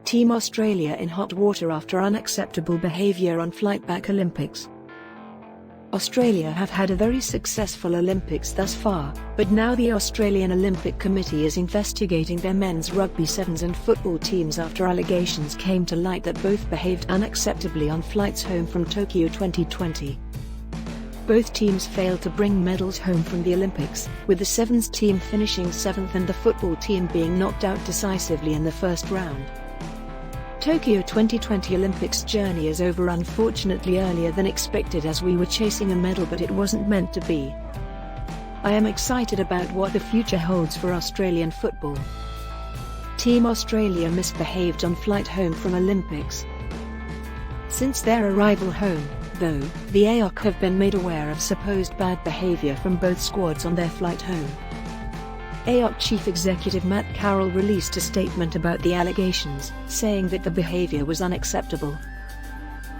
Team Australia in hot water after unacceptable behaviour on flight back Olympics. Australia have had a very successful Olympics thus far, but now the Australian Olympic Committee is investigating their men's rugby sevens and football teams after allegations came to light that both behaved unacceptably on flights home from Tokyo 2020. Both teams failed to bring medals home from the Olympics, with the sevens team finishing 7th and the football team being knocked out decisively in the first round. Tokyo 2020 Olympics journey is over unfortunately earlier than expected, as we were chasing a medal but it wasn't meant to be. I am excited about what the future holds for Australian football. Team Australia misbehaved on flight home from Olympics. Since their arrival home, though, the AOC have been made aware of supposed bad behaviour from both squads on their flight home. AOC Chief Executive Matt Carroll released a statement about the allegations, saying that the behaviour was unacceptable.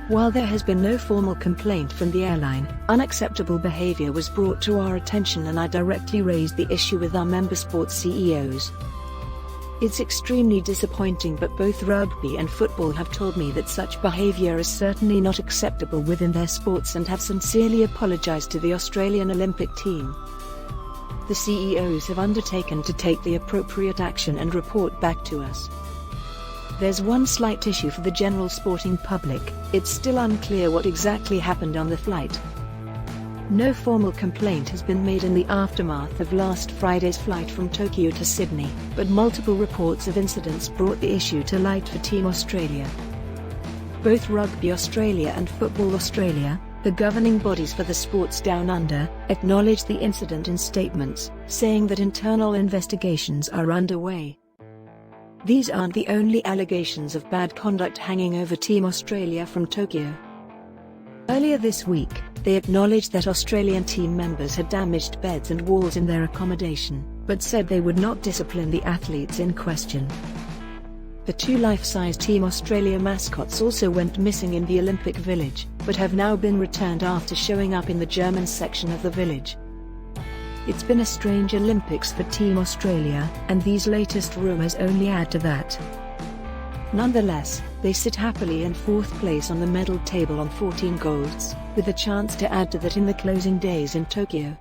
While there has been no formal complaint from the airline, unacceptable behaviour was brought to our attention and I directly raised the issue with our member sports CEOs. It's extremely disappointing, but both rugby and football have told me that such behaviour is certainly not acceptable within their sports and have sincerely apologised to the Australian Olympic team. The CEOs have undertaken to take the appropriate action and report back to us. There's one slight issue for the general sporting public: it's still unclear what exactly happened on the flight. No formal complaint has been made in the aftermath of last Friday's flight from Tokyo to Sydney, but multiple reports of incidents brought the issue to light for Team Australia. Both Rugby Australia and Football Australia, the governing bodies for the sports down under, acknowledged the incident in statements, saying that internal investigations are underway. These aren't the only allegations of bad conduct hanging over Team Australia from Tokyo. Earlier this week, they acknowledged that Australian team members had damaged beds and walls in their accommodation, but said they would not discipline the athletes in question. The two life-size Team Australia mascots also went missing in the Olympic Village, but have now been returned after showing up in the German section of the village. It's been a strange Olympics for Team Australia, and these latest rumours only add to that. Nonetheless, they sit happily in 4th place on the medal table on 14 golds, with a chance to add to that in the closing days in Tokyo.